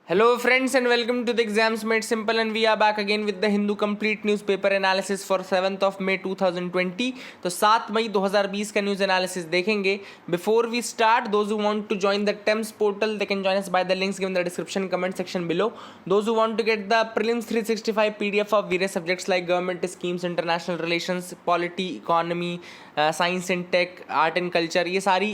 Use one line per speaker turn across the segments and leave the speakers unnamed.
Hello friends and welcome to the Exams Made Simple, and we are back again with the Hindu complete newspaper analysis for 7th of May 2020. तो 7 मई 2020 का news analysis देखेंगे. Before we start, those who want to join the TEMS portal, they can join us by the links given in the description comment section below. Those who want to get the prelims 365 PDF of various subjects like government schemes, international relations, polity, economy, science and tech, art and culture, ये सारी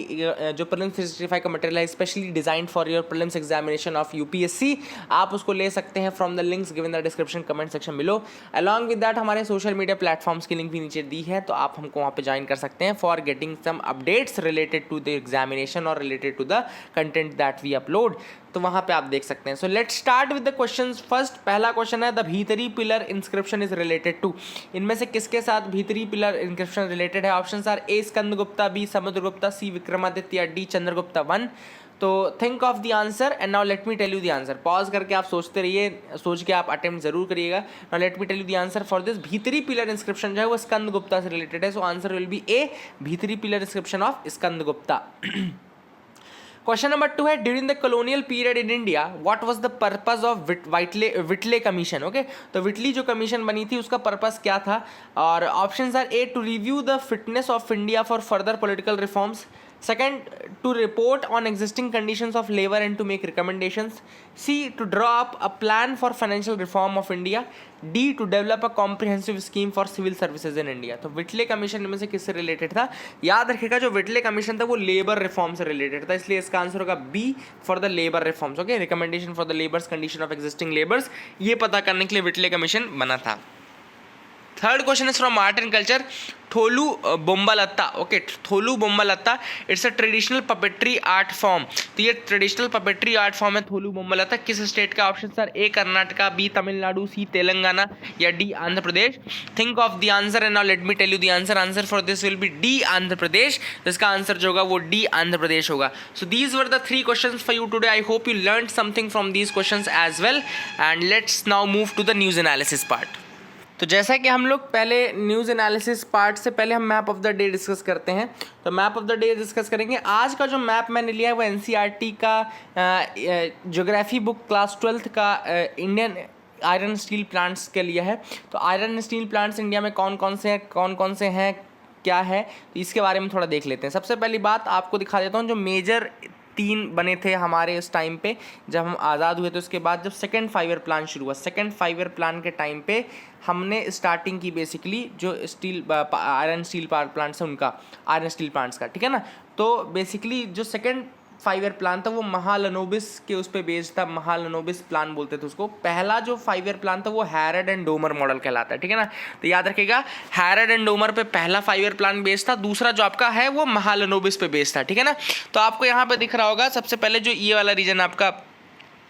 जो prelims 365 का material है specially designed for your prelims examination of UPSC, आप उसको ले सकते हैं from the links given the description comment section below. Along with that हमारे सोशल मीडिया प्लेटफॉर्म्स की लिंक भी नीचे दी है, तो आप हमको वहाँ पे ज्वाइन कर सकते हैं for getting some updates related to the examination और related to the content that we upload. तो वहाँ पे आप देख सकते हैं. So let's start with the questions. First पहला क्वेश्चन है the Bhitari pillar inscription is related to. इनमें से किसके साथ भीतरी पिलर इंस्क्रिप्शन रिलेटेड है? Options are A Skandagupta, B Samudragupta, C Vikramaditya, D Chandragupta one. तो think of the answer and now let me tell you the answer. Pause करके आप सोचते रहिए, सोच के आप अटेम्प्ट जरूर करिएगा. Now let me tell you the answer for this. Bhitari pillar inscription जो है वो स्कंदगुप्ता से रिलेटेड है. So answer will be A, Bhitari pillar inscription of Skandagupta. Question number 2 है during the colonial period in India what was the purpose of Whitley commission. Okay, तो Whitley जो commission बनी थी उसका पर्पस क्या था? और options are A to review the fitness of India for further political reforms, second to report on existing conditions of labor and to make recommendations, C to draw up a plan for financial reform of India, D to develop a comprehensive scheme for civil services in India. तो विटले commission में से किससे related था? याद रखिएगा जो विटले commission था वो लेबर रिफॉर्म से रिलेटेड था, इसलिए इसका आंसर होगा B for the labour reforms. Okay, recommendation for the labours, condition of existing labours, ये पता करने के लिए विटले कमीशन बना था. Third question is from art and culture. Tholu Bommalata. Okay, Tholu Bommalata it's a traditional puppetry art form. तो ये ट्रेडिशनल पपेट्री आर्ट फॉर्म है थोलू बोम्बालत्ता. किस स्टेट का? Option sir A Karnataka, B Tamil Nadu, C Telangana या D Andhra Pradesh. Think of the answer and now let me tell you the answer. Answer for this will be D Andhra Pradesh. इसका answer जो होगा वो डी आंध्र प्रदेश होगा. So these were the 3 questions for you today. I hope you learned something from these questions as well. And let's now move to the news analysis part. तो जैसा कि हम लोग पहले न्यूज़ एनालिसिस पार्ट से पहले हम map of the day discuss करते हैं, तो map of the day discuss करेंगे. आज का जो मैप मैंने लिया है वो एनसीईआरटी का ज्योग्राफी बुक क्लास 12th का इंडियन आयरन स्टील प्लांट्स के लिए है. तो आयरन स्टील प्लांट्स इंडिया में कौन कौन से हैं क्या है, तो इसके बारे में थोड़ा देख लेते हैं. सबसे पहली बात आपको दिखा देता हूँ जो मेजर 3 बने थे हमारे उस टाइम पे जब हम आज़ाद हुए. तो उसके बाद जब सेकंड 5 ईयर प्लान शुरू हुआ, सेकंड 5 ईयर प्लान के टाइम पे हमने स्टार्टिंग की बेसिकली जो steel iron steel power plants है उनका, आयरन स्टील प्लांट्स का, ठीक है ना. तो बेसिकली जो सेकंड 5 ईयर प्लान था वो महालनोबिस के उस पर बेस्ड था. महालनोबिस प्लान बोलते थे उसको. पहला जो 5 ईयर प्लान था वो हैरड एंड डोमर मॉडल कहलाता है, ठीक है ना. तो याद रखिएगा हैरड एंड डोमर पे पहला 5 ईयर प्लान बेस्ड था. दूसरा जो आपका है वो महालनोबिस पे बेस्ड था, ठीक है ना. तो आपको यहाँ पे दिख रहा होगा सबसे पहले जो ये वाला रीजन आपका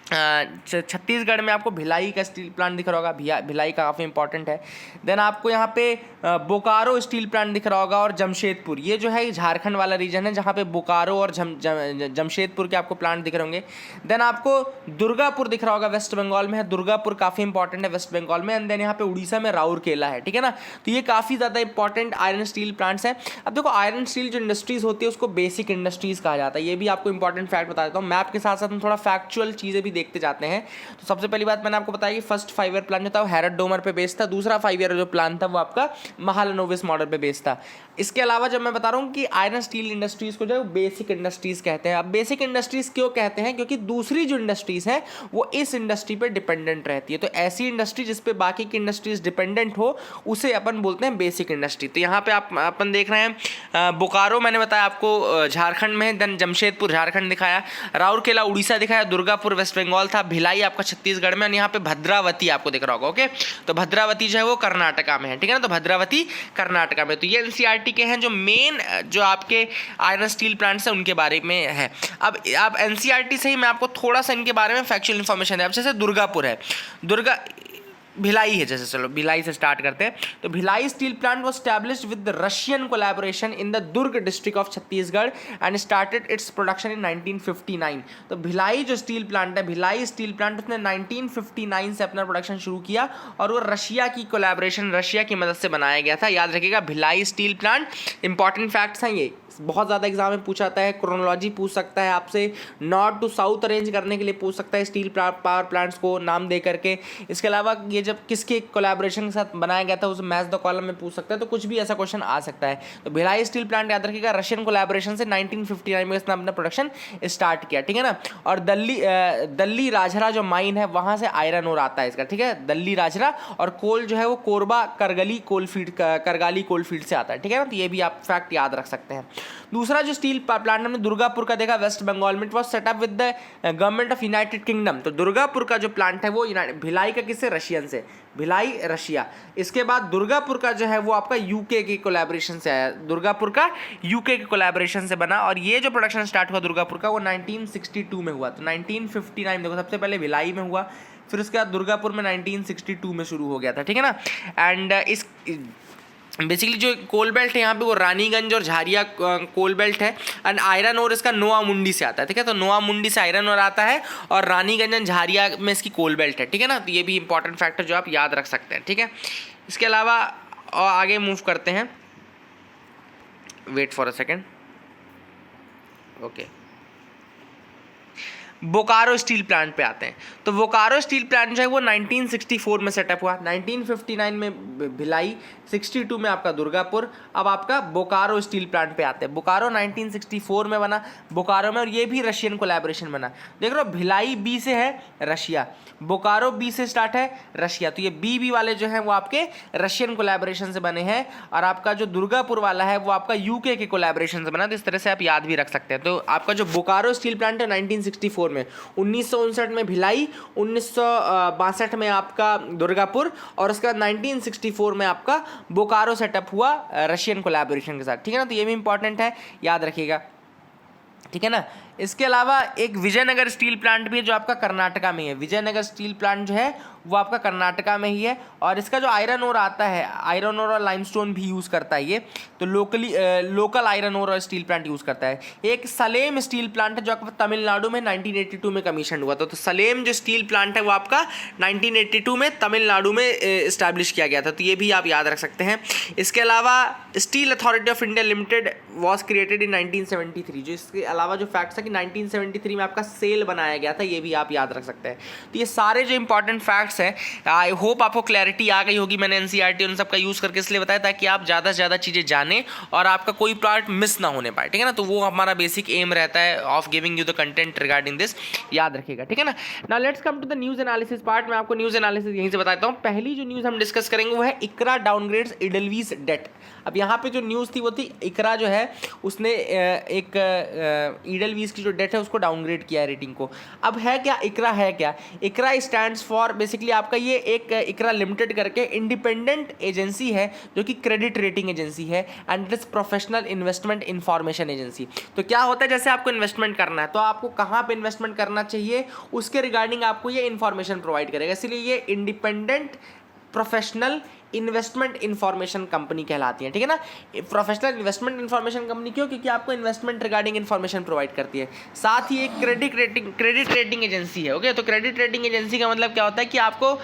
छत्तीसगढ़ में आपको भिलाई का स्टील प्लांट दिख रहा होगा. भिलाई का काफ़ी इंपॉर्टेंट है. देन आपको यहाँ पे बोकारो स्टील प्लांट दिख रहा होगा और जमशेदपुर, ये जो है झारखंड वाला रीजन है जहाँ पे बोकारो और जमशेदपुर के आपको प्लांट दिख रहे होंगे. देन आपको दुर्गापुर दिख रहा होगा, वेस्ट बंगाल में है. दुर्गापुर काफ़ी इंपॉर्टेंट है वेस्ट बंगाल में. एंड देन यहाँ पे उड़ीसा में राउरकेला है, ठीक है ना. तो ये काफ़ी ज़्यादा इंपॉर्टेंट आयरन स्टील प्लांट्स हैं. अब देखो आयरन स्टील जो इंडस्ट्रीज़ होती है उसको बेसिक इंडस्ट्रीज़ कहा जाता है. ये भी आपको इंपॉर्टेंट फैक्ट बता देता हूँ. मैप के साथ साथ हम थोड़ा फैक्चुअल चीज़ें भी देखते जाते हैं. तो सबसे पहली बात मैंने आपको बताया कि फर्स्ट 5 ईयर प्लान जो था वो हैरड डोमर पे बेस्ड था. दूसरा 5 ईयर जो प्लान था वो आपका महालनोबिस मॉडल पे बेस्ड था. इसके अलावा जब मैं बता रहा हूँ कि आयरन स्टील इंडस्ट्रीज को जो है बेसिक इंडस्ट्रीज कहते हैं. अब बेसिक इंडस्ट्रीज क्यों कहते हैं? क्योंकि दूसरी जो इंडस्ट्रीज हैं वो इस इंडस्ट्री पे डिपेंडेंट रहती है. तो ऐसी इंडस्ट्री जिस पे बाकी की इंडस्ट्रीज डिपेंडेंट हो उसे अपन बोलते हैं बेसिक इंडस्ट्री. तो यहाँ पे अपन देख रहे हैं बोकारो मैंने बताया आपको झारखंड में, देन जमशेदपुर झारखंड दिखाया, राउरकेला उड़ीसा दिखाया, दुर्गापुर वेस्ट बंगाल था, भिलाई आपका छत्तीसगढ़ में, और यहाँ पे भद्रावती आपको दिख रहा होगा. ओके, तो भद्रावती जो है वो कर्नाटका में है, ठीक है ना. तो भद्रावती कर्नाटका में. तो ये एनसीईआरटी के हैं जो मेन जो आपके आयरन स्टील प्लांट्स हैं उनके बारे में है. अब आप एनसीईआरटी से ही मैं आपको थोड़ा सा इनके बारे में फैक्चुअल इन्फॉर्मेशन है. अब जैसे दुर्गापुर है, भिलाई है, जैसे चलो भिलाई से स्टार्ट करते हैं। तो Bhilai steel plant was established with Russian collaboration in the Durg district of Chhattisgarh and started its production in 1959। तो भिलाई जो स्टील प्लांट है, भिलाई स्टील प्लांट, उसने 1959 से अपना प्रोडक्शन शुरू किया और वो रशिया की कोलैबोरेशन, रशिया की मदद से बनाया गया था। याद रखिएगा Bhilai steel plant. Important facts हैं ये, बहुत ज़्यादा एग्जाम में पूछा जाता है, क्रोनोलॉजी पूछ सकता है आपसे, नॉर्थ टू साउथ अरेंज करने के लिए पूछ सकता है स्टील पावर प्लांट्स को नाम दे करके। इसके अलावा ये जब किसके कोलैबोरेशन के साथ बनाया गया था उसे मैच द कॉलम में पूछ सकता है, तो कुछ भी ऐसा क्वेश्चन आ सकता है। तो भिलाई स्टील प्लांट याद रखिएगा, रशियन कोलैबोरेशन से 1959 में इसने अपना प्रोडक्शन स्टार्ट किया, ठीक है ना। और दल्ली राजरा जो माइन है वहाँ से आयरन ओर आता है इसका, ठीक है, दल्ली राजरा। और कोल जो है वो कोरबा करगाली कोलफील्ड से आता है, ठीक है ना। तो ये भी आप फैक्ट याद रख सकते हैं। दूसरा जो स्टील प्लांट हमने दुर्गापुर का देखा वेस्ट बंगाल में, it was setup with the government of United kingdom. तो दुर्गापुर का जो प्लांट है वो भिलाई का किससे, रशियन से, भिलाई रशिया। इसके बाद दुर्गापुर का जो है वो आपका यूके के कोलैबोरेशन से आया, दुर्गापुर का यूके के कोलैबोरेशन से बना। और ये जो प्रोडक्शन स्टार्ट हुआ दुर्गापुर का वो 1962 में हुआ। तो 1959 देखो सबसे पहले भिलाई में हुआ, फिर उसके बाद दुर्गापुर में 1962 में शुरू हो गया था, ठीक है ना। एंड इस बेसिकली जो कोल बेल्ट है यहाँ पे वो रानीगंज और झारिया कोल बेल्ट है। एंड आयरन और इसका नोआ मुंडी से आता है, ठीक है। तो नोआ मुंडी से आयरन और आता है और रानीगंज एंड झारिया में इसकी कोल बेल्ट है, ठीक है ना। तो ये भी इंपॉर्टेंट फैक्टर जो आप याद रख सकते हैं, ठीक है। इसके अलावा और आगे मूव करते हैं, wait for a second, okay, Bokaro steel plant पे आते हैं। तो बोकारो स्टील प्लांट जो है वो 1964 में सेटअप हुआ, 1959 में भिलाई, 62 में आपका दुर्गापुर। अब आपका बोकारो स्टील प्लांट पे आते हैं। बोकारो 1964 में बना बोकारो में, और ये भी रशियन कोलैबोरेशन बना। देख रहे हो भिलाई बी से है, रशिया, बोकारो बी से स्टार्ट है, रशिया। तो ये बी वाले जो हैं वो आपके रशियन कोलैबोरेशन से बने हैं, और आपका जो दुर्गापुर वाला है वो आपका यूके के कोलैबोरेशन से बना। तो इस तरह से आप याद भी रख सकते हैं। तो आपका जो बोकारो स्टील प्लांट है 1964 में, 1959 में भिलाई, 1962 में आपका दुर्गापुर, और उसके बाद 1964 में आपका बोकारो सेटअप हुआ रशियन कोलैबोरेशन के साथ, ठीक है ना। तो ये भी इंपॉर्टेंट है, याद रखिएगा, ठीक है ना। इसके अलावा एक विजयनगर स्टील प्लांट भी है जो आपका कर्नाटका में है। विजयनगर स्टील प्लांट जो है वो आपका कर्नाटका में ही है, और इसका जो आयरन ओर आता है, आयरन ओर और लाइमस्टोन भी यूज़ करता है ये। तो लोकल आयरन ओर और स्टील प्लांट यूज़ करता है। एक सलेम स्टील प्लांट है जो आपका तमिलनाडु में 1982 में कमीशन हुआ था। तो सलेम जो स्टील प्लांट है वो आपका 1982 में तमिलनाडु में इस्टेब्लिश किया गया था। तो ये भी आप याद रख सकते हैं। इसके अलावा steel authority of India limited was created in 1973। जो इसके अलावा जो फैक्ट्स है कि 1973 में आपका सेल बनाया गया था, ये भी आप याद रख सकते हैं। तो ये सारे जो इंपॉर्टेंट फैक्ट्स हैं, आई होप आपको क्लैरिटी आ गई होगी। मैंने एनसीईआरटी उन सब का यूज़ करके इसलिए बताया ताकि आप ज़्यादा से ज़्यादा चीज़ें जानें और आपका कोई पार्ट मिस ना होने पाए, ठीक है ना। तो वो हमारा बेसिक एम रहता है of giving you the content regarding this, याद रखिएगा, ठीक है ना। Now let's come to the news analysis part. मैं आपको न्यूज़ एनालिसिस यहीं से बताता हूँ। पहली जो न्यूज़ हम डिस्कस करेंगे वो है इकरा डाउनग्रेड्स इडलवीज डेट। अब यहाँ पे जो न्यूज़ थी वो थी इकरा जो है उसने एक इडलवीज की जो डेट है उसको डाउनग्रेड किया है रेटिंग को। अब है क्या इकरा, है क्या इकरा? स्टैंड्स फॉर बेसिकली आपका ये एक इकरा लिमिटेड करके इंडिपेंडेंट एजेंसी है जो कि क्रेडिट रेटिंग एजेंसी है, and it is professional investment information agency. तो क्या होता है, जैसे आपको इन्वेस्टमेंट करना है तो आपको कहाँ पे इन्वेस्टमेंट करना चाहिए उसके रिगार्डिंग आपको ये इन्फॉर्मेशन प्रोवाइड करेगा। इसलिए ये independent professional investment information company कहलाती है, ठीक है ना। प्रोफेशनल इन्वेस्टमेंट इंफॉर्मेशन कंपनी क्यों? क्योंकि आपको इन्वेस्टमेंट रिगार्डिंग इंफॉर्मेशन प्रोवाइड करती है। साथ ही एक क्रेडिट रेटिंग एजेंसी है, ओके। तो क्रेडिट रेटिंग एजेंसी का मतलब क्या होता है कि आपको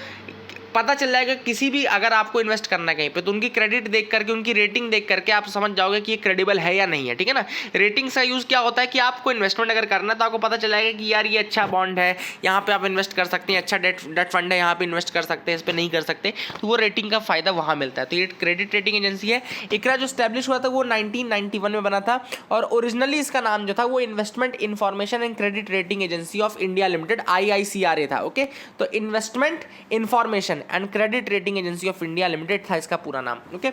पता चल जाएगा किसी भी, अगर आपको इन्वेस्ट करना है कहीं पे तो उनकी क्रेडिट देख करके, उनकी रेटिंग देख करके आप समझ जाओगे कि ये क्रेडिबल है या नहीं है, ठीक है ना। रेटिंग्स का यूज़ क्या होता है कि आपको इन्वेस्टमेंट अगर करना है तो आपको पता चल जाएगा कि यार ये अच्छा बॉन्ड है, यहाँ पे आप इन्वेस्ट कर सकते हैं, अच्छा डेट फंड है, यहाँ पे इन्वेस्ट कर सकते हैं, इस पर नहीं कर सकते। तो वो रेटिंग का फायदा वहाँ मिलता है। तो ये क्रेडिट रेटिंग एजेंसी है। इकरा जो स्टैब्लिश हुआ था वो 1991 में बना था, और ओरिजिनली इसका नाम जो था वो investment information and credit rating agency of India limited IICRA था, ओके। तो investment information and credit rating agency of India limited था इसका पूरा नाम, ओके।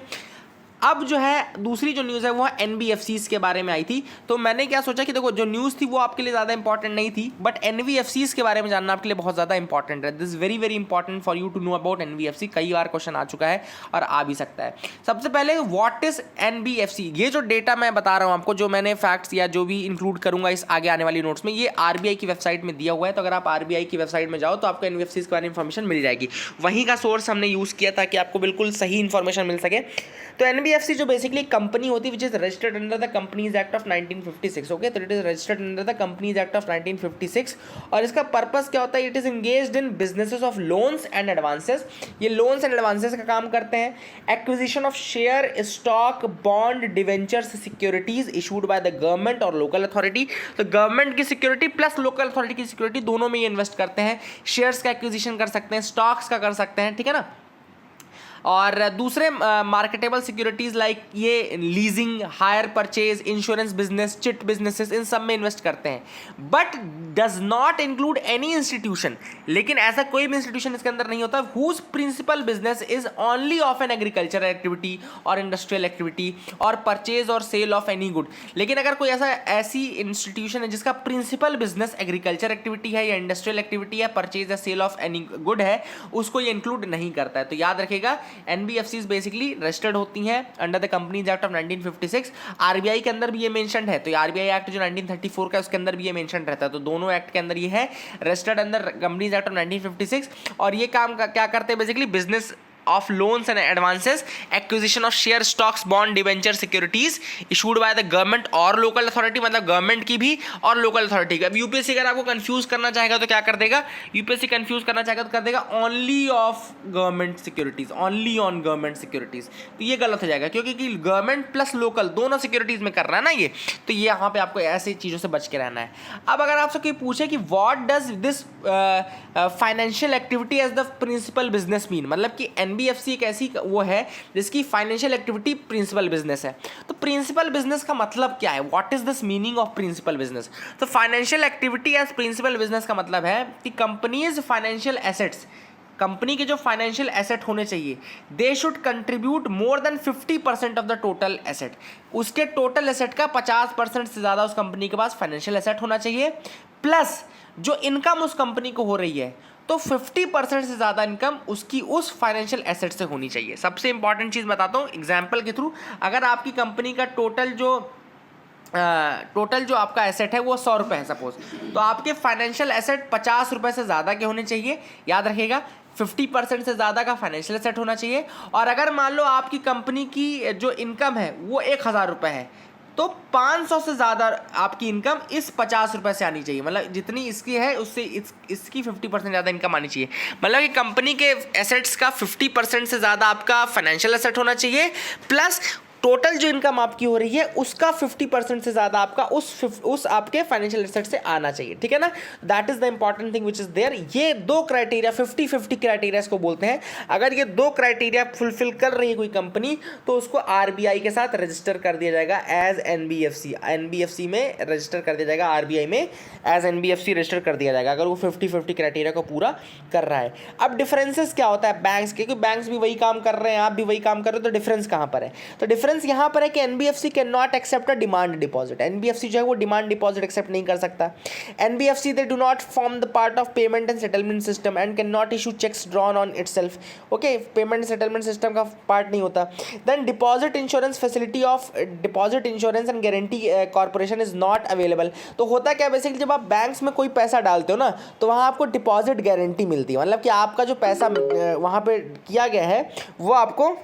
अब जो है दूसरी जो न्यूज़ है वो एनबीएफसीज के बारे में आई थी। तो मैंने क्या सोचा कि देखो जो न्यूज़ थी वो आपके लिए ज़्यादा इंपॉर्टेंट नहीं थी, बट एनबीएफसीज के बारे में जानना आपके लिए बहुत ज़्यादा इंपॉर्टेंट है। This very very important for you to know about NBFC. कई बार क्वेश्चन आ चुका है और आ भी सकता है। सबसे पहले व्हाट इज एनबीएफसी। ये जो डेटा मैं बता रहा हूँ आपको, जो मैंने फैक्ट्स या जो भी इंक्लूड करूंगा इस आगे आने वाली नोट्स में, ये आरबीआई की वेबसाइट में दिया हुआ है। तो अगर आप आरबीआई की वेबसाइट में जाओ तो आपको एनबीएफसी के बारे में इंफॉर्मेशन मिल जाएगी। वहीं का सोर्स हमने यूज़ किया ताकि आपको बिल्कुल सही इंफॉर्मेशन मिल सके। तो एनबीएफसी जो बेसिकली कंपनी होती है which is registered under the companies act of 1956। Okay, तो it is registered under the companies act of 1956। और इसका पर्पस क्या होता है? It is engaged in businesses of loans and advances. ये लोन्स एंड एडवांसेस का काम करते हैं। Acquisition of share, stock, bond, debentures, securities issued by the government और लोकल अथॉरिटी। तो गवर्नमेंट की सिक्योरिटी प्लस लोकल अथॉरिटी की सिक्योरिटी दोनों में ये इन्वेस्ट करते हैं। शेयर्स का एक्विजिशन कर सकते हैं, स्टॉक्स का कर सकते हैं, ठीक है ना। और दूसरे मार्केटेबल सिक्योरिटीज़ लाइक ये leasing, hire purchase, insurance business, chit businesses, इन सब में इन्वेस्ट करते हैं। But does not include any institution. लेकिन ऐसा कोई भी इंस्टीट्यूशन इसके अंदर नहीं होता whose principal business is only of an agriculture activity और इंडस्ट्रियल एक्टिविटी और परचेज और सेल ऑफ एनी गुड। लेकिन अगर कोई ऐसी इंस्टीट्यूशन है जिसका प्रिंसिपल बिजनेस एग्रीकल्चर एक्टिविटी है या इंडस्ट्रियल एक्टिविटी है, परचेज या सेल ऑफ एनी गुड है, उसको ये इंक्लूड नहीं करता है। तो याद रखिएगा एनबीएफसीज बेसिकली रजिस्टर्ड होती हैं under the companies act of 1956। RBI के अंदर भी ये मेंशन्ड है। तो आरबीआई एक्ट जो 1934 का है उसके अंदर भी ये मेंशन्ड रहता है। तो दोनों एक्ट के अंदर ये है registered under companies act of 1956। और ये काम क्या करते हैं? Basically business of loans and advances, acquisition of share, stocks, bond, debenture, securities issued by the government और local authority, मतलब गवर्नमेंट की भी और लोकल अथॉरिटी का। अब यूपीएससी अगर आपको कंफ्यूज करना चाहेगा तो क्या कर देगा? यूपीएससी कंफ्यूज करना चाहेगा तो कर देगा only of government securities, only on government securities. तो ये गलत हो जाएगा क्योंकि गवर्नमेंट प्लस लोकल दोनों सिक्योरिटीज में कर रहा है ना ये। तो ये यहाँ पे आपको ऐसी चीज़ों से बच के रहना है। अब अगर आपसे कोई पूछे कि what does this financial activity as the principal business mean, मतलब कि एनबीएफसी एक ऐसी वो है जिसकी फाइनेंशियल एक्टिविटी प्रिंसिपल बिजनेस है। तो प्रिंसिपल बिजनेस का मतलब क्या है? What is this meaning of principal business? तो financial activity as principal business का मतलब है कि कंपनीज फाइनेंशियल एसेट्स, कंपनी के जो फाइनेंशियल एसेट होने चाहिए, they should contribute more than 50% of the total asset. उसके टोटल एसेट का 50% से ज़्यादा उस कंपनी के पास फाइनेंशियल एसेट होना चाहिए। प्लस जो इनकम उस कंपनी को हो रही है तो 50% से ज़्यादा इनकम उसकी उस फाइनेंशियल एसेट से होनी चाहिए। सबसे इंपॉर्टेंट चीज़ बताता हूँ एग्जाम्पल के थ्रू। अगर आपकी कंपनी का टोटल जो आपका एसेट है वो 100 रुपये है सपोज, तो आपके फाइनेंशियल एसेट 50 रुपये से ज़्यादा के होने चाहिए। याद रखिएगा 50% से ज़्यादा का फाइनेंशियल एसेट होना चाहिए। और अगर मान लो आपकी कंपनी की जो इनकम है वो 1000 रुपये है तो 500 से ज़्यादा आपकी इनकम इस 50 रुपये से आनी चाहिए। मतलब जितनी इसकी है उससे इसकी 50% ज़्यादा इनकम आनी चाहिए। मतलब कि कंपनी के एसेट्स का 50% से ज़्यादा आपका फाइनेंशियल एसेट होना चाहिए, प्लस टोटल जो इनकम आपकी हो रही है उसका 50% से ज़्यादा आपका उस आपके फाइनेंशियल एसेट से आना चाहिए। ठीक है ना? That is the important thing which is there. ये दो क्राइटेरिया 50-50 क्राइटेरिया इसको बोलते हैं। अगर ये दो क्राइटेरिया फुलफिल कर रही है कोई कंपनी तो उसको आरबीआई के साथ रजिस्टर कर दिया जाएगा एज एनबीएफसी। एनबीएफसी में रजिस्टर कर दिया जाएगा, आरबीआई में एज एनबीएफसी रजिस्टर कर दिया जाएगा अगर वो 50-50 क्राइटेरिया को पूरा कर रहा है। अब डिफरेंसेस क्या होता है बैंक्स के? क्योंकि बैंक्स भी वही काम कर रहे हैं, आप भी वही काम कर रहे हो, तो डिफरेंस कहाँ पर है? तो डिफरेंस यहां पर है कि NBFC can not accept a demand deposit. NBFC जो है वो डिमांड डिपॉजिट एक्सेप्ट नहीं कर सकता। NBFC they do not form the part of payment and settlement system and can not issue cheques drawn on itself. Okay, payment settlement system का part नहीं होता। Then deposit insurance facility of deposit insurance and guarantee corporation is not available. तो होता क्या basically, जब आप banks में कोई पैसा डालते हो ना तो वहाँ आपको डिपॉजिट गारंटी मिलती है। मतलब कि आपका जो पैसा वहाँ पे किया गया है वो आपको,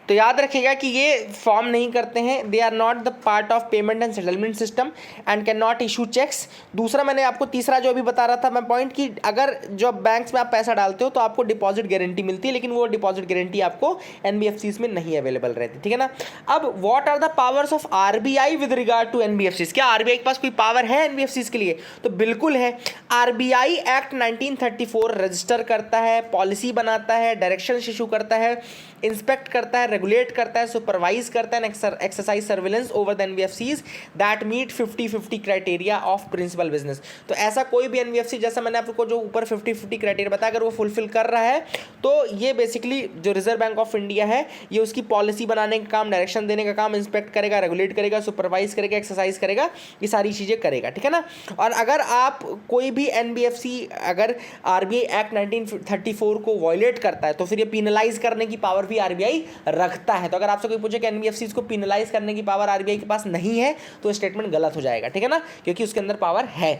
तो याद रखिएगा कि ये फॉर्म नहीं करते हैं। They are not the part of payment and settlement system and can not issue cheques. दूसरा मैंने आपको तीसरा जो अभी बता रहा था मैं पॉइंट कि अगर जो बैंक्स में आप पैसा डालते हो तो आपको डिपॉजिट गारंटी मिलती है, लेकिन वो डिपॉजिट गारंटी आपको एनबीएफसीज में नहीं अवेलेबल रहती। ठीक है ना? अब what are the powers of RBI with regard to NBFCs? क्या आरबीआई के पास कोई पावर है एनबीएफसीज के लिए? तो बिल्कुल है। आरबीआई एक्ट 1934 रजिस्टर करता है, पॉलिसी बनाता है, डायरेक्शन इशू करता है, इंस्पेक्ट करता है, रेगुलेट करता है, सुपरवाइज करता है, exercise surveillance over the NBFCs that meet 50-50 criteria of principal business. तो ऐसा कोई भी एनबीएफसी, जैसा मैंने आपको जो ऊपर 50-50 क्राइटेरिया बताया, अगर वो फुलफिल कर रहा है तो ये बेसिकली जो रिजर्व बैंक ऑफ इंडिया है ये उसकी पॉलिसी बनाने का काम, डायरेक्शन देने का काम, इंस्पेक्ट करेगा, रेगुलेट करेगा, सुपरवाइज करेगा, एक्सरसाइज करेगा, ये सारी चीज़ें करेगा, ठीक है ना। और अगर आप कोई भी एनबीएफसी अगर आरबीआई एक्ट 1934 को वायलेट करता है तो फिर ये पिनलाइज करने की पावर भी आरबीआई रखता है। तो अगर आपसे कोई पूछे कि एनबीएफसी को पिनलाइज करने की पावर आरबीआई के पास नहीं है तो स्टेटमेंट गलत हो जाएगा, ठीक है ना, क्योंकि उसके अंदर पावर है।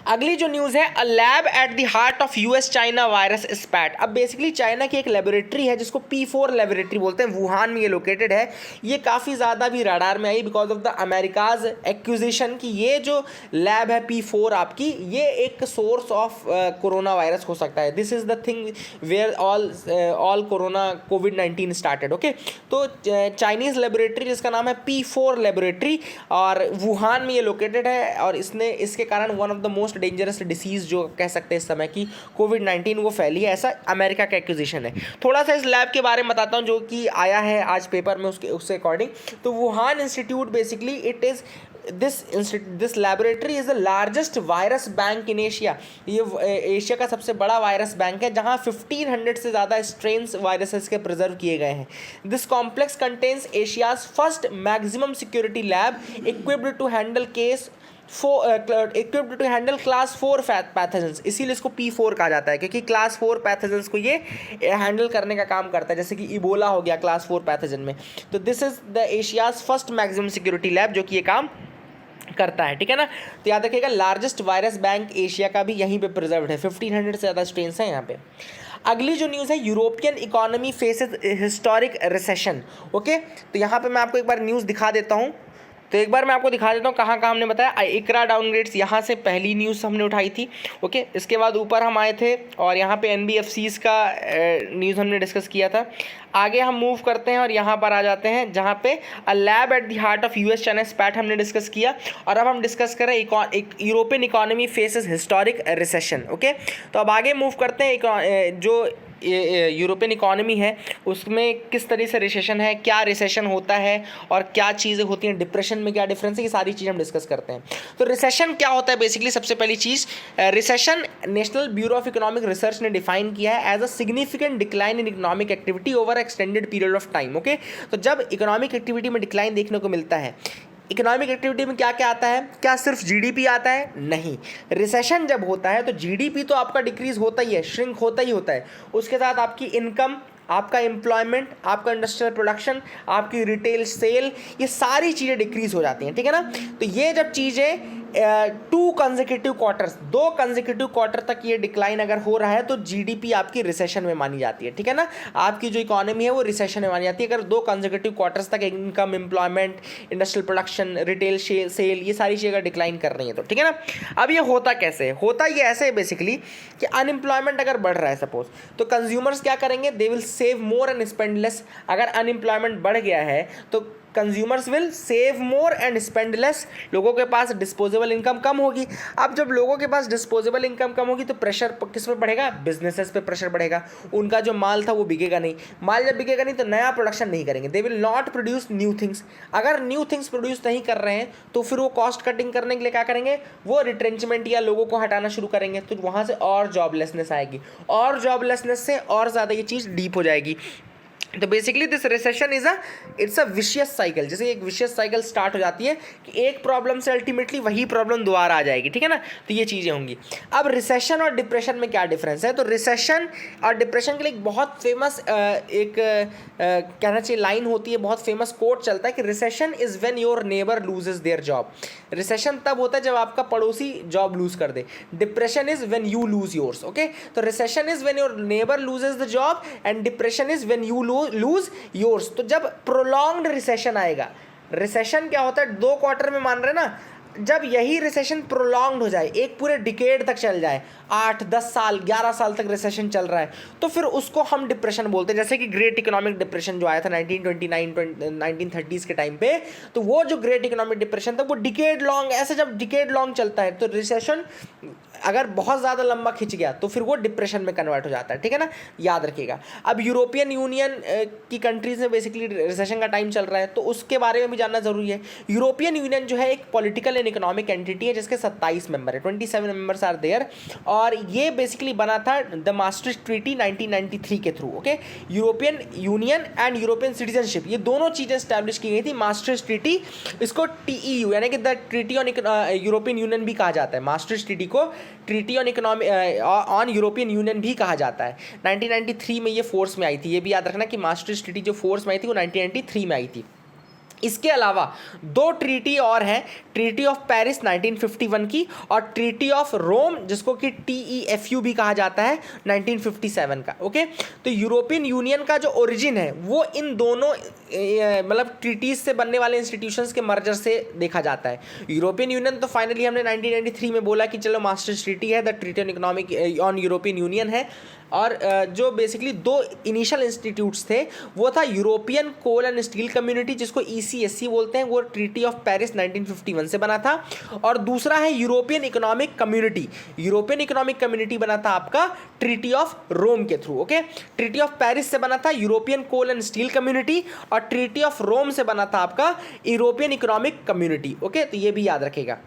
अगली जो न्यूज़ है, a lab at the heart of US China virus spat. अब बेसिकली चाइना की एक लेबोरेटरी है जिसको P4 लेबोरेटरी बोलते हैं, वुहान में ये लोकेटेड है। ये काफ़ी ज़्यादा भी रडार में आई because of the America's acquisition की ये जो लैब है P4 आपकी, ये एक सोर्स ऑफ कोरोना वायरस हो सकता है। This is the thing where all corona कोविड-19 स्टार्टेड। ओके, तो चाइनीज़ लेबोरेटरी जिसका नाम है P4 लेबोरेटरी और वुहान में ये लोकेटेड है और इसके कारण one of the most dangerous disease जो कह सकते हैं इस समय की कोविड-19 वो फैली है, ऐसा अमेरिका का एक्विजिशन है। थोड़ा सा इस लैब के बारे में बताता हूँ जो कि आया है आज पेपर में उसके अकॉर्डिंग। तो Wuhan institute basically it is this laboratory is the largest virus bank in Asia. ये एशिया का सबसे बड़ा वायरस बैंक है जहाँ 1500 से ज़्यादा स्ट्रेन्स वायरसेस के प्रिजर्व किए गए हैं। This complex contains Asia's first maximum security lab equipped to handle class 4 pathogens. इसीलिए इसको P4 कहा जाता है क्योंकि क्लास 4 पैथोजेंस को ये हैंडल करने का काम करता है, जैसे कि इबोला हो गया क्लास 4 पैथोजन में। तो this is the Asia's first maximum security lab जो कि ये काम करता है, ठीक है ना। तो याद रखिएगा लार्जेस्ट वायरस बैंक एशिया का भी यहीं पे प्रिजर्व्ड है, 1500 से ज़्यादा स्ट्रेन्स हैं यहाँ पे। अगली जो न्यूज़ है, European economy faces historic recession. Okay, तो यहाँ पे मैं आपको एक बार न्यूज़ दिखा देता हूँ। तो एक बार मैं आपको दिखा देता हूँ कहाँ कहाँ हमने बताया। इकरा डाउनग्रेड्स यहाँ से पहली न्यूज़ हमने उठाई थी। ओके, इसके बाद ऊपर हम आए थे और यहाँ पे एनबीएफसीज़ का न्यूज़ हमने डिस्कस किया था। आगे हम मूव करते हैं और यहाँ पर आ जाते हैं जहाँ पे a lab at the heart of US China spat हमने डिस्कस किया। और अब हम डिस्कस कर रहे हैं European economy faces historic recession. Okay, तो अब आगे मूव करते हैं जो यूरोपियन इकोनॉमी है उसमें किस तरह से रिसेशन है, क्या रिसेशन होता है और क्या चीज़ें होती हैं, डिप्रेशन में क्या डिफरेंस है, ये सारी चीज़ हम डिस्कस करते हैं। तो रिसेशन क्या होता है बेसिकली, सबसे पहली चीज़ recession National Bureau of Economic Research ने डिफाइन किया है as a significant decline in economic activity over extended period of time. Okay, तो जब इकोनॉमिक एक्टिविटी में डिक्लाइन देखने को मिलता है, इकोनॉमिक एक्टिविटी में क्या क्या आता है, क्या सिर्फ जीडीपी आता है? नहीं, रिसेशन जब होता है तो जीडीपी तो आपका डिक्रीज होता ही है, श्रिंक होता ही होता है। उसके साथ आपकी इनकम, आपका एम्प्लॉयमेंट, आपका इंडस्ट्रियल प्रोडक्शन, आपकी रिटेल सेल, ये सारी चीज़ें डिक्रीज हो जाती हैं, ठीक है ना। तो ये जब चीज़ें 2 कंसेक्यूटिव क्वार्टर्स, 2 कंसेक्यूटिव क्वार्टर तक ये डिक्लाइन अगर हो रहा है तो जीडीपी आपकी रिसेशन में मानी जाती है, ठीक है ना। आपकी जो इकोनॉमी है वो रिसेशन में मानी जाती है अगर 2 कंसेक्यूटिव क्वार्टर्स तक income, employment, industrial production, retail sale, ये सारी चीज़ें अगर डिक्लाइन कर रही हैं तो, ठीक है ना। अब ये होता कैसे है? होता ये ऐसे है बेसिकली कि अनएम्प्लॉयमेंट अगर बढ़ रहा है सपोज, तो कंज्यूमर्स क्या करेंगे, they will save more and spend less. अगर अनएम्प्लॉयमेंट बढ़ गया है तो consumers will save more and spend less, लोगों के पास डिस्पोजेबल इनकम कम होगी। अब जब लोगों के पास डिस्पोजेबल इनकम कम होगी तो प्रेशर किस पे बढ़ेगा? बिजनेसेस पे प्रेशर बढ़ेगा। उनका जो माल था वो बिकेगा नहीं, माल जब बिकेगा नहीं तो नया प्रोडक्शन नहीं करेंगे, they will not produce new things. अगर न्यू थिंग्स प्रोड्यूस नहीं कर रहे हैं तो फिर वो कॉस्ट कटिंग करने के लिए क्या करेंगे, वो रिट्रेंचमेंट या लोगों को हटाना शुरू करेंगे, तो वहाँ से और जॉबलेसनेस आएगी, और जॉबलेसनेस से और ज़्यादा ये चीज़ डीप हो जाएगी। तो basically this recession it's a vicious cycle. जैसे एक विशियस साइकिल स्टार्ट हो जाती है कि एक प्रॉब्लम से अल्टीमेटली वही प्रॉब्लम दोबारा आ जाएगी, ठीक है ना। तो ये चीज़ें होंगी। अब रिसेशन और डिप्रेशन में क्या डिफरेंस है? तो रिसेशन और डिप्रेशन के लिए एक बहुत फेमस कहना चाहिए लाइन होती है, बहुत फेमस कोट चलता है कि recession is when your neighbour loses their job. Recession तब होता है जब आपका पड़ोसी जॉब लूज कर दे, depression is when you lose yours. Okay, तो recession is when your neighbour loses the job and depression is when you lose yours. तो जब प्रोलॉन्ग्ड रिसेशन आएगा, रिसेशन क्या होता है, 2 क्वार्टर में मान रहे ना, जब यही रिसेशन प्रोलॉन्ग्ड हो जाए, एक पूरे डिकेड तक चल जाए, 8-10 साल 11 साल तक रिसेशन चल रहा है, तो फिर उसको हम डिप्रेशन बोलते हैं। जैसे कि ग्रेट इकोनॉमिक डिप्रेशन जो आया था 1930s के टाइम पे, तो वो जो ग्रेट इकोनॉमिक डिप्रेशन था वो डिकेड लॉन्ग, ऐसे जब डिकेड लॉन्ग चलता है तो रिसेशन अगर बहुत ज़्यादा लंबा खिंच गया तो फिर वो डिप्रेशन में कन्वर्ट हो जाता है, ठीक है ना, याद रखिएगा। अब यूरोपियन यूनियन की कंट्रीज में बेसिकली रिसेशन का टाइम चल रहा है, तो उसके बारे में भी जानना जरूरी है। यूरोपियन यूनियन जो है एक पॉलिटिकल एंड इकोनॉमिक एंटिटी है जिसके 27 मेंबर है, 27 मेंबर्स आर देयर, और ये बेसिकली बना था द मास्ट्रिक्ट ट्रीटी 1993 के थ्रू। Okay, European union and European citizenship, ये दोनों चीज़ें स्टैब्लिश की गई थी मास्ट्रिक्ट ट्रीटी, इसको TEU यानी कि the treaty on European union भी कहा जाता है। मास्ट्रिक्ट ट्रीटी को treaty on on European union भी कहा जाता है। 1993 में ये फोर्स में आई थी, ये भी याद रखना कि मास्ट्रिक्ट ट्रीटी जो फोर्स में आई थी वो 1993 में आई थी। इसके अलावा 2 ट्रीटी और हैं, ट्रीटी ऑफ पेरिस 1951 की और ट्रीटी ऑफ रोम जिसको कि TEFU भी कहा जाता है 1957 का। ओके, तो यूरोपियन यूनियन का जो ओरिजिन है वो इन दोनों मतलब ट्रीटीज से बनने वाले इंस्टीट्यूशंस के मर्जर से देखा जाता है। यूरोपियन यूनियन तो फाइनली हमने 1993 में बोला कि चलो मास्टर्स ट्रीटी है, the treaty on economic on European union है, और जो बेसिकली 2 इनिशियल इंस्टीट्यूट्स थे वो था European coal and steel community जिसको ECSC बोलते हैं, वो ट्रीटी ऑफ पेरिस 1951 से बना था, और दूसरा है European economic community. European economic community बना था आपका ट्रीटी ऑफ रोम के थ्रू। ओके, ट्रीटी ऑफ पेरिस से बना था European coal and steel community, और ट्रीटी ऑफ रोम से बना था आपका यूरोपियन इकोनॉमिक कम्युनिटी। ओके, तो ये भी याद रखेगा।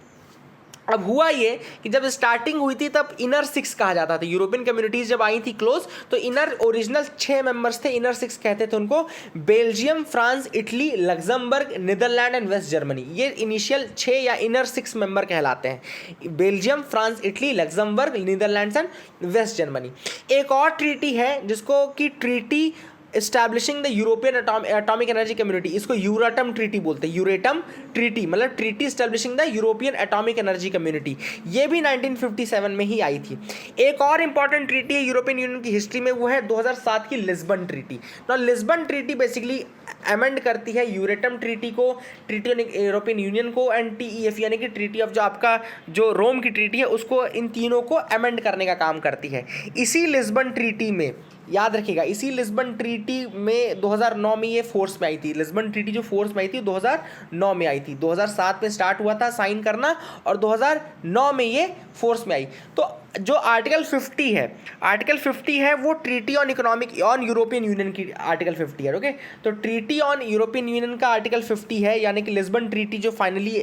अब हुआ ये कि जब स्टार्टिंग हुई थी तब इनर 6 कहा जाता था, यूरोपियन कम्युनिटीज जब आई थी क्लोज, तो इनर ओरिजिनल 6 मेंबर्स थे, इनर 6 कहते थे उनको, Belgium, France, Italy, Luxembourg, Netherland and West Germany. ये इनिशियल 6 या इनर 6 मेंबर कहलाते हैं, Belgium, France, Italy, Luxembourg, Netherlands and West Germany. एक और ट्रीटी है जिसको कि treaty establishing the European atomic energy community, इसको यूराटम ट्रीटी बोलते हैं। यूरेटम ट्रीटी मतलब treaty establishing the European atomic energy community, ये भी 1957 में ही आई थी। एक और इंपॉर्टेंट ट्रीटी है यूरोपियन यूनियन की हिस्ट्री में, वो है 2007 की लिस्बन ट्रीटी। तो लिस्बन ट्रीटी बेसिकली अमेंड करती है यूरेटम ट्रीटी को, ट्रीटी ऑन यूरोपियन यूनियन को, एंड TEF यानी कि ट्रीटी ऑफ जो आपका जो रोम की ट्रीटी है उसको, इन तीनों को अमेंड करने का काम करती है। इसी लिस्बन ट्रीटी में याद रखिएगा, इसी लिस्बन ट्रीटी में 2009 में ये फोर्स में आई थी। लिस्बन ट्रीटी जो फोर्स में आई थी 2009 में आई थी, 2007 में स्टार्ट हुआ था साइन करना और 2009 में ये फोर्स में आई। तो जो आर्टिकल 50 है, आर्टिकल 50 है वो treaty on economic on European union की आर्टिकल 50 है। ओके, तो ट्रीटी ऑन यूरोपियन यूनियन का आर्टिकल 50 है, यानी कि लिस्बन ट्रीटी जो फाइनली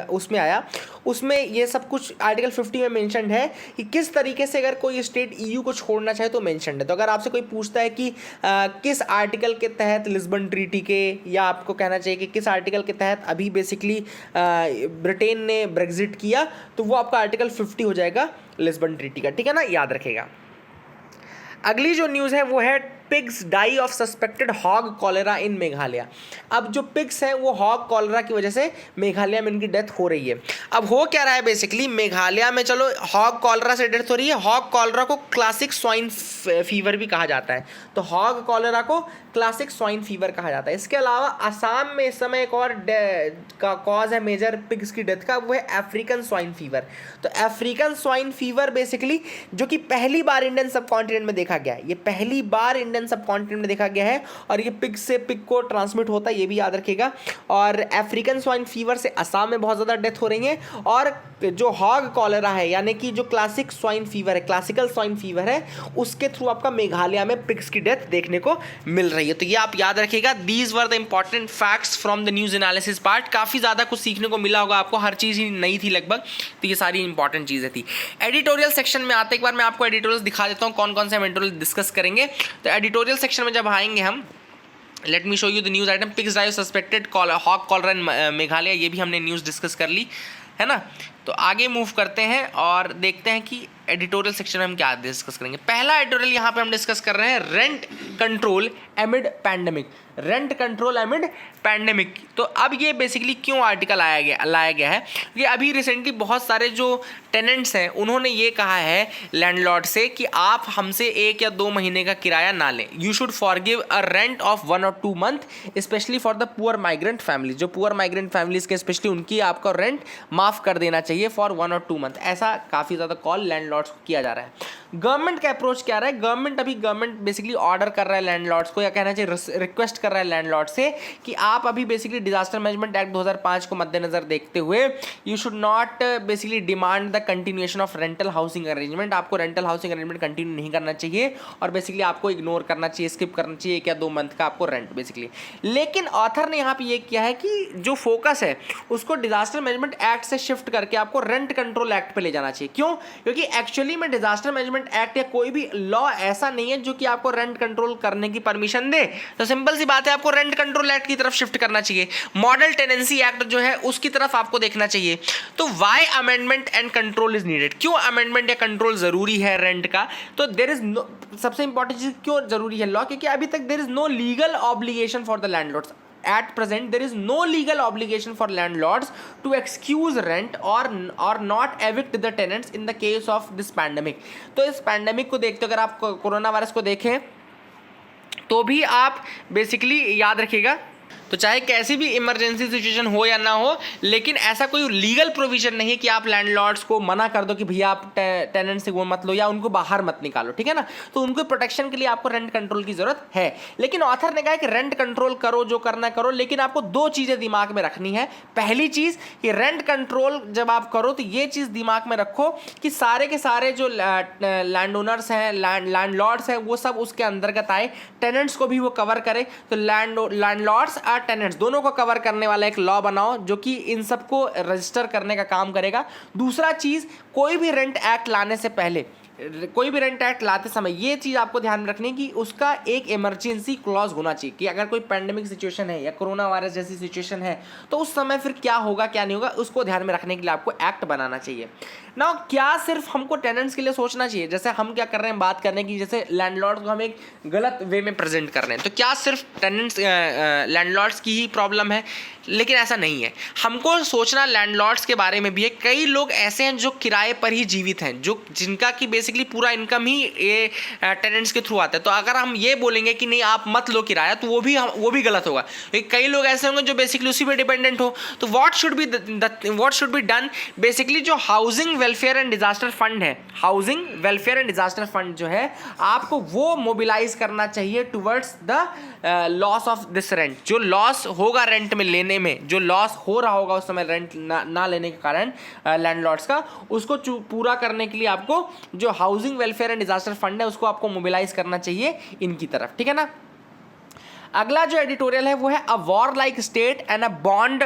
उसमें आया, उसमें ये सब कुछ आर्टिकल 50 में मेंशन्ड है कि किस तरीके से अगर कोई स्टेट EU को छोड़ना चाहे तो मेंशन्ड है। तो अगर आपसे कोई पूछता है कि किस आर्टिकल के तहत लिस्बन ट्रीटी के, या आपको कहना चाहिए कि किस आर्टिकल के तहत अभी बेसिकली ब्रिटेन ने ब्रेग्जिट किया, तो वो आपका आर्टिकल 50 हो जाएगा लिस्बन ट्रीटी का, ठीक है ना, याद रखेगा। अगली जो न्यूज़ है वो है pigs die of suspected hog cholera in Meghalaya. अब जो पिग्स हैं वो हॉग कॉलेरा की वजह से मेघालय में इनकी डेथ हो रही है। अब हो क्या रहा है बेसिकली मेघालय में, चलो हॉग कॉलेरा से डेथ हो रही है, हॉग कॉलेरा को क्लासिक स्वाइन फीवर भी कहा जाता है, तो हॉग कॉलेरा को क्लासिक स्वाइन फीवर कहा जाता है। इसके अलावा असम में इस समय एक और का कॉज है मेजर पिग्स की डेथ का, वो है अफ्रीकन स्वाइन फीवर। तो अफ्रीकन स्वाइन फीवर बेसिकली जो कि पहली बार इंडियन सब कॉन्टिनेंट में देखा गया है, ये पहली बार इंडियन सब कॉन्टिनेंट में देखा गया है, और ये पिग से पिग को ट्रांसमिट होता है, ये भी याद रखिएगा। और अफ्रीकन स्वाइन फीवर से असम में बहुत ज़्यादा डेथ हो रही है, और जो हॉग कॉलेरा है यानी कि जो क्लासिक स्वाइन फीवर है, क्लासिकल स्वाइन फीवर है, उसके थ्रू आपका मेघालय में पिग्स की डेथ देखने को मिल रही है। तो ये आप याद रखिएगा, these were the important facts from the news analysis part. काफ़ी ज़्यादा कुछ सीखने को मिला होगा आपको, हर चीज़ ही नई थी लगभग, तो ये सारी इंपॉर्टेंट चीज़ें थी। एडिटोरियल सेक्शन में आते एक बार मैं आपको एडिटोरियल दिखा देता हूँ, कौन कौन से हम एडिटोरियल डिस्कस करेंगे। तो एडिटोरियल सेक्शन में जब आएंगे हम, let me show you the news item, pigs die suspected hog cholera in Meghalaya, ये भी हमने न्यूज़ डिस्कस कर ली है ना। तो आगे मूव करते हैं और देखते हैं कि एडिटोरियल सेक्शन में हम क्या डिस्कस करेंगे। पहला एडिटोरियल यहाँ पे हम डिस्कस कर रहे हैं rent control एमिड pandemic, rent control एमिड pandemic. तो अब ये बेसिकली क्यों आर्टिकल लाया गया है कि अभी रिसेंटली बहुत सारे जो टेनेंट्स हैं उन्होंने ये कहा है लैंडलॉर्ड से कि आप हमसे 1 या 2 महीने का किराया ना लें, you should forgive a rent of 1 or 2 month specially for the poor migrant families. जो पुअर माइग्रेंट फैमिलीज के स्पेशली उनकी आपको रेंट माफ़ कर देना चाहिए फॉर 1 or 2 month। ऐसा काफ़ी ज़्यादा कॉल लैंडलॉर्ड्स को किया जा रहा है। गवर्नमेंट का अप्रोच क्या रहा है, गवर्नमेंट बेसिकली ऑर्डर कर रहा है लैंडलॉर्ड्स को, या कहना चाहिए रिक्वेस्ट कर रहा है लैंडलॉर्ड से कि आप अभी बेसिकली डिजास्टर मैनेजमेंट एक्ट 2005 को मद्देनजर देखते हुए you should not basically demand the continuation of rental housing arrangement. आपको रेंटल हाउसिंग अरेंजमेंट कंटिन्यू नहीं करना चाहिए और बेसिकली आपको इग्नोर करना चाहिए, स्किप करना चाहिए 1 या 2 मंथ का आपको रेंट बेसिकली। लेकिन ऑथर ने यहाँ पे ये किया है कि जो फोकस है उसको डिजास्टर मैनेजमेंट एक्ट से शिफ्ट करके आपको रेंट कंट्रोल एक्ट पे ले जाना चाहिए। क्यों? क्योंकि एक्चुअली में डिजास्टर मैनेजमेंट एक्ट या कोई भी लॉ ऐसा नहीं है जो कि आपको रेंट कंट्रोल करने की परमिशन दे। तो सिंपल सी बात है, आपको रेंट कंट्रोल एक्ट की तरफ शिफ्ट करना चाहिए, मॉडल टेनेंसी एक्ट जो है उसकी तरफ आपको देखना चाहिए। तो why amendment and control is needed, क्यों अमेंडमेंट या कंट्रोल जरूरी है रेंट का? तो देयर इज नो, सबसे इंपॉर्टेंट चीज क्यों जरूरी है लॉ, क्योंकि अभी तक there is no legal obligation for the landlords. At present, there is no legal obligation for landlords to excuse rent or not evict the tenants in the case of this pandemic। तो इस pandemic को देखते अगर आप corona virus को देखें तो भी आप बेसिकली याद रखिएगा, तो चाहे कैसी भी इमरजेंसी सिचुएशन हो या ना हो, लेकिन ऐसा कोई लीगल प्रोविजन नहीं है कि आप लैंडलॉर्ड्स को मना कर दो कि भैया आप टेनेंट से वो मत लो या उनको बाहर मत निकालो, ठीक है ना। तो उनको प्रोटेक्शन के लिए आपको रेंट कंट्रोल की जरूरत है। लेकिन ऑथर ने कहा कि रेंट कंट्रोल करो, जो करना करो, लेकिन आपको 2 चीजें दिमाग में रखनी है। पहली चीज कि रेंट कंट्रोल जब आप करो तो ये चीज दिमाग में रखो कि सारे के सारे जो लैंड ओनर्स हैं, लैंडलॉर्ड्स हैं, वो सब उसके अंतर्गत आए, टेनेंट्स को भी वो कवर करे। तो लैंडलॉर्ड्स टेनेंट्स दोनों को कवर करने वाला एक लॉ बनाओ जो कि इन सबको रजिस्टर करने का काम करेगा। दूसरा चीज, कोई भी रेंट एक्ट लाने से पहले, कोई भी रेंट एक्ट लाते समय ये चीज़ आपको ध्यान में रखनी है कि उसका एक इमरजेंसी क्लॉज होना चाहिए कि अगर कोई पैंडेमिक सिचुएशन है या कोरोना वायरस जैसी सिचुएशन है तो उस समय फिर क्या होगा क्या नहीं होगा, उसको ध्यान में रखने के लिए आपको एक्ट बनाना चाहिए ना। क्या सिर्फ हमको टेनेंट्स के लिए सोचना चाहिए? जैसे हम क्या कर रहे हैं, बात करने की, जैसे लैंडलॉर्ड को हम एक गलत वे में प्रेजेंट कर रहे हैं, तो क्या सिर्फ टेनेंट्स लैंडलॉर्ड्स की ही प्रॉब्लम है? लेकिन ऐसा नहीं है, हमको सोचना लैंडलॉर्ड्स के बारे में भी है। कई लोग ऐसे हैं जो किराए पर ही जीवित हैं, जो जिनका कि बेसिकली पूरा इनकम ही ये टेनेंट्स के थ्रू आता है। तो अगर हम ये बोलेंगे कि नहीं आप मत लो किराया, तो वो भी गलत होगा। कई लोग ऐसे होंगे जो बेसिकली उसी पे डिपेंडेंट हो। तो what should be done, basically जो housing welfare and disaster fund है, housing welfare and disaster fund जो है, आपको वो मोबिलाइज करना चाहिए towards the loss of this rent. जो लॉस होगा रेंट में लेने में, जो लॉस हो रहा होगा उस समय रेंट ना लेने के कारण लैंडलॉर्ड्स का, उसको पूरा करने के लिए आपको जो housing welfare and disaster fund है उसको आपको मोबिलाइज करना चाहिए इनकी तरफ, ठीक है ना। अगला जो एडिटोरियल है वो है a war like state and a bond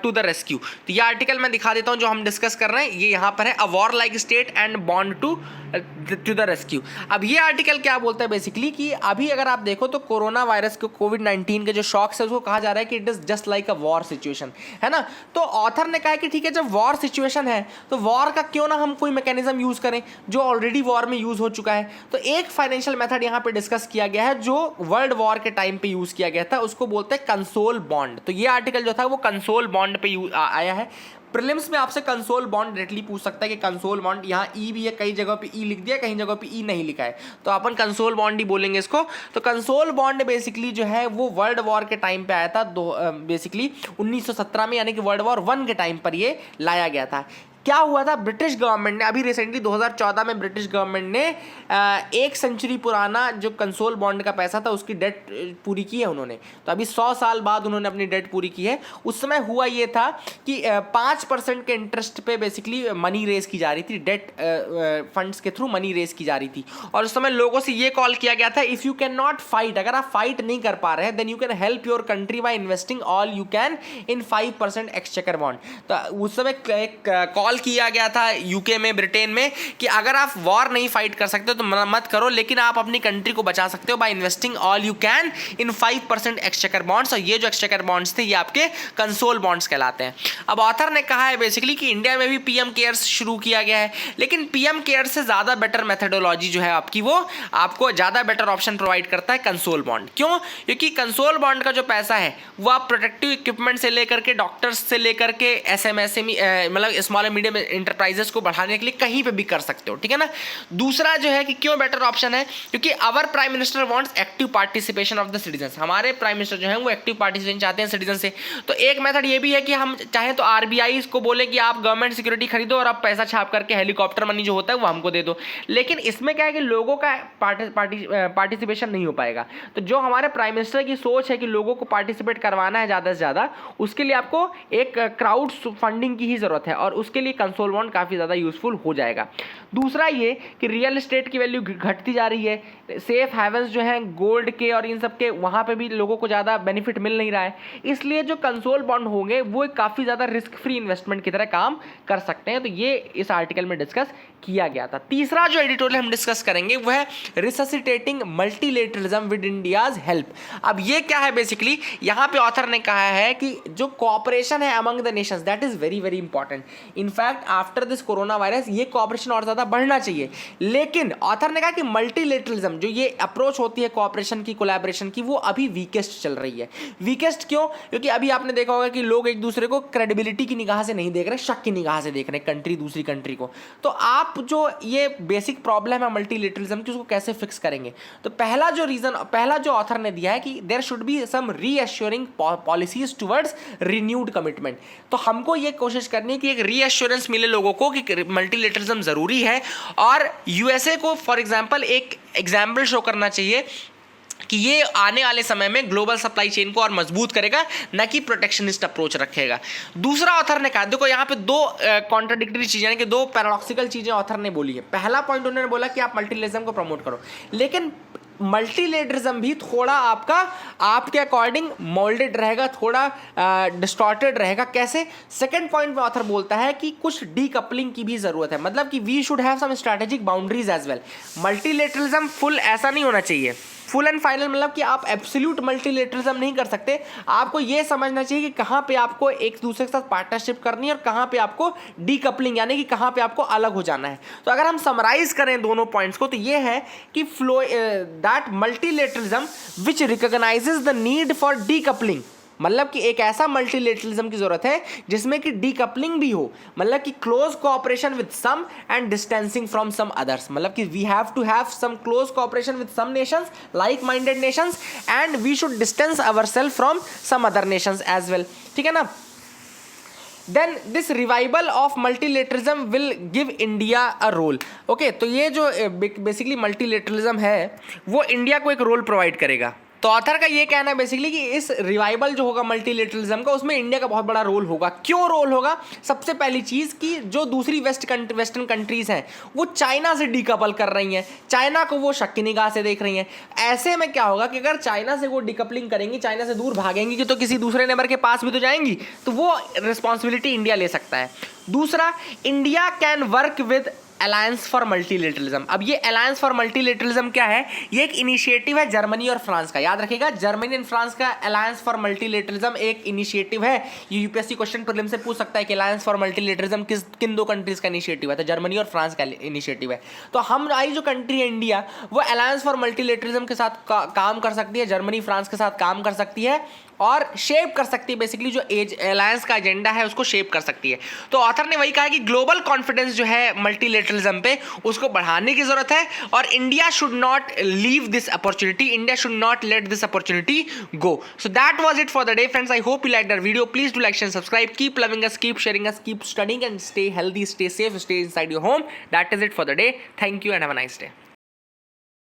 to the rescue. तो ये आर्टिकल मैं दिखा देता हूं जो हम डिस्कस कर रहे हैं, ये यहाँ पर है, a war like state and bond to the rescue. अब ये आर्टिकल क्या बोलता है बेसिकली कि अभी अगर आप देखो तो कोरोना वायरस को, कोविड-19 के जो शॉक्स है उसको कहा जा रहा है कि it is just like a war situation, है ना। तो ऑथर ने कहा कि ठीक है, जब वॉर सिचुएशन है तो वॉर का क्यों ना हम कोई मैकेनिज्म यूज करें जो ऑलरेडी वॉर में यूज हो चुका है। तो एक फाइनेंशियल मेथड यहाँ पे डिस्कस किया गया है जो वर्ल्ड वॉर के टाइम पे यूज किया गया था, उसको बोलते हैं कंसोल बॉन्ड। तो ये आर्टिकल जो था वो कंसोल बॉन्ड पे आया है। प्रीलिम्स में आपसे कंसोल बॉन्ड डायरेक्टली पूछ सकता है कि कंसोल बॉन्ड, यहाँ ई भी है, कई जगह पे ई लिख दिया, कहीं जगह पे ई नहीं लिखा है, तो अपन कंसोल बॉन्ड ही बोलेंगे इसको। तो कंसोल बॉन्ड बेसिकली जो है वो वर्ल्ड वॉर के टाइम पे आया था, बेसिकली 1917 में, यानी कि वर्ल्ड वॉर 1 के टाइम पर ये लाया गया था। क्या हुआ था, ब्रिटिश गवर्नमेंट ने अभी रिसेंटली 2014 में ब्रिटिश गवर्नमेंट ने 1 सेंचुरी पुराना जो कंसोल बॉन्ड का पैसा था उसकी डेट पूरी की है उन्होंने। तो अभी 100 साल बाद उन्होंने अपनी डेट पूरी की है। उस समय हुआ ये था कि 5% के इंटरेस्ट पे बेसिकली मनी रेज की जा रही थी, डेट फंड्स के थ्रू मनी रेज की जा रही थी। और उस समय लोगों से ये कॉल किया गया था, if you can not fight, अगर आप फाइट नहीं कर पा रहे हैं, then you can help your country by investing all you can in 5% exchequer bond. तो उस समय एक कॉल कॉल किया गया था यूके में, ब्रिटेन में, कि अगर आप वॉर नहीं फाइट कर सकते तो मत करो, लेकिन आप अपनी कंट्री को बचा सकते हो bye investing all you can in 5% exchequer bonds. और ये जो एक्सचेकर बॉन्ड्स थे ये आपके कंसोल बॉन्ड्स कहलाते हैं। अब ऑथर ने कहा है बेसिकली कि इंडिया में भी पीएम केयर्स शुरू किया गया है, लेकिन पीएम केयर्स से ज़्यादा बेटर मेथडोलॉजी जो है आपकी, वो आपको ज़्यादा बेटर ऑप्शन प्रोवाइड करता है कंसोल बॉन्ड। क्यों? क्योंकि कंसोल बॉन्ड का जो पैसा है वो आप प्रोटेक्टिव इक्विपमेंट से लेकर के, डॉक्टर्स से लेकर के, एसएमई मतलब स्मॉल एंड मीडियम इंटरप्राइजेस को बढ़ाने के लिए कहीं पे भी कर सकते हो, ठीक है ना। दूसरा जो है कि क्यों बेटर ऑप्शन है, क्योंकि our prime minister wants active participation of the citizen. हमारे प्राइम मिनिस्टर जो है वो एक्टिव पार्टिसिपेशन चाहते हैं सिटीजन से। तो एक मेथड ये भी है कि हम चाहें तो आरबीआई को बोले कि आप गवर्नमेंट सिक्योरिटी खरीदो और आप पैसा छाप करके हेलीकॉप्टर मनी जो होता है वो हमको दे दो, लेकिन इसमें क्या है कि लोगों का पार्टिसिपेशन नहीं हो पाएगा। तो जो हमारे प्राइम मिनिस्टर की सोच है कि लोगों को पार्टिसिपेट करवाना है ज़्यादा से ज़्यादा, उसके लिए आपको एक क्राउड फंडिंग की ही ज़रूरत है, और उसके लिए कंसोल बॉन्ड काफ़ी ज़्यादा यूजफुल हो जाएगा। दूसरा ये कि रियल एस्टेट की वैल्यू घटती जा रही है, सेफ हेवन्स जो हैं गोल्ड के और इन सब के, वहाँ पे भी लोगों को ज़्यादा बेनिफिट मिल नहीं रहा है, इसलिए जो कंसोल बॉन्ड होंगे वो काफ़ी ज़्यादा रिस्क फ्री इन्वेस्टमेंट की तरह काम कर सकते हैं। तो ये इस आर्टिकल में डिस्कस किया गया था। तीसरा जो एडिटोरियल हम डिस्कस करेंगे वो है रिससिटेटिंग मल्टीलेटरलिज्म विद इंडियाज हेल्प। अब ये क्या है बेसिकली, यहाँ पे ऑथर ने कहा है कि जो कोऑपरेशन है among the Nations, that is very very important. In fact after this corona virus ये कोऑपरेशन और ज़्यादा बढ़ना चाहिए, लेकिन ऑथर ने कहा कि मल्टीलेटरलिज्म जो ये अप्रोच होती है कोऑपरेशन की, कोलैबोरेशन की, वो अभी वीकेस्ट चल रही है। वीकेस्ट क्यों? क्योंकि अभी आपने देखा होगा कि लोग एक दूसरे को क्रेडिबिलिटी की निगाह से नहीं देख रहे, शक की निगाह से देख रहे कंट्री दूसरी कंट्री को। तो आप जो ये बेसिक प्रॉब्लम है मल्टीलेटरलिज्म की, उसको कैसे फिक्स करेंगे? तो पहला जो ऑथर ने दिया है कि there should be some reassuring policies towards renewed commitment. तो हमको ये कोशिश करनी है कि एक रीएश्योरेंस मिले लोगों को कि मल्टीलेटरलिज्म जरूरी है, और यूएसए को फॉर एग्जांपल एक एग्जाम्पल शो करना चाहिए कि ये आने वाले समय में ग्लोबल सप्लाई चेन को और मजबूत करेगा, न कि प्रोटेक्शनिस्ट अप्रोच रखेगा। दूसरा ऑथर ने कहा, देखो यहाँ पे दो कॉन्ट्राडिक्टरी चीज़ें, यानी कि दो पैराडॉक्सिकल चीज़ें ऑथर ने बोली है। पहला पॉइंट उन्होंने बोला कि आप मल्टीलेटरलिज्म को प्रमोट करो, लेकिन मल्टीलेटरलिज्म भी थोड़ा आपके अकॉर्डिंग मोल्डेड रहेगा, थोड़ा डिस्टॉर्टेड रहेगा। कैसे? सेकंड पॉइंट में ऑथर बोलता है कि कुछ डीकपलिंग की भी जरूरत है, मतलब कि we should have some strategic boundaries as well. Multilateralism full ऐसा नहीं होना चाहिए, फुल एंड फाइनल, मतलब कि आप एब्सोल्यूट मल्टीलेटरलिज्म नहीं कर सकते। आपको ये समझना चाहिए कि कहाँ पे आपको एक दूसरे के साथ पार्टनरशिप करनी है और कहाँ पे आपको डीकपलिंग, यानी कि कहाँ पे आपको अलग हो जाना है। तो अगर हम समराइज करें दोनों पॉइंट्स को, तो ये है कि that multilateralism which recognises the need for decoupling, मतलब कि एक ऐसा मल्टीलेटरलिज्म की जरूरत है जिसमें कि डीकपलिंग भी हो, मतलब कि close cooperation with some and distancing from some others, मतलब कि we have to have some close cooperation with some nations, like minded nations, and we should distance ourself from some other nations as well, ठीक है ना। Then this revival of multilateralism will give India a role. Okay, तो ये जो basically multilateralism है वो India को एक रोल प्रोवाइड करेगा। तो ऑथर का ये कहना है बेसिकली कि इस रिवाइवल जो होगा मल्टीलेटरलिज्म का, उसमें इंडिया का बहुत बड़ा रोल होगा। क्यों रोल होगा? सबसे पहली चीज़ कि जो दूसरी वेस्टर्न कंट्रीज़ हैं वो चाइना से डीकपल कर रही हैं, चाइना को वो शक की निगाह से देख रही हैं। ऐसे में क्या होगा कि अगर चाइना से वो डीकपलिंग करेंगी, चाइना से दूर भागेंगी कि तो किसी दूसरे नेबर के पास भी तो जाएंगी, तो वो रिस्पॉन्सिबिलिटी इंडिया ले सकता है। दूसरा, India can work with alliance for multilateralism. अब ये अलायंस फॉर मल्टीलेटरलिज्म क्या है? ये एक इनिशिएटिव है जर्मनी और फ्रांस का, याद रखिएगा, जर्मनी एंड फ्रांस का अलायंस फॉर मल्टीलेटरलिज्म एक इनिशिएटिव है। ये यूपीएससी क्वेश्चन प्रीलिम से पूछ सकता है कि अलायंस फॉर मल्टीलेटरलिज्म किन दो कंट्रीज का इनिशिएटिव है, तो जर्मनी और फ्रांस का इनिशिएटिव है। तो हमारी जो कंट्री है इंडिया, वो अलायंस फॉर मल्टीलेटरलिज्म के साथ काम कर सकती है, जर्मनी फ्रांस के साथ काम कर सकती है और शेप कर सकती है, बेसिकली जो अलायंस का एजेंडा है उसको शेप कर सकती है। तो ऑथर ने वही कहा कि ग्लोबल कॉन्फिडेंस जो है मल्टीलेटरलिज्म पे, उसको बढ़ाने की जरूरत है, और India should not leave this opportunity, India should not let this opportunity go. So that was it for the day friends. I hope you like that video. Please do like and subscribe, keep loving us, keep sharing us, keep studying and stay healthy, stay safe, stay inside your home. That is it for the day. Thank you and have a nice day.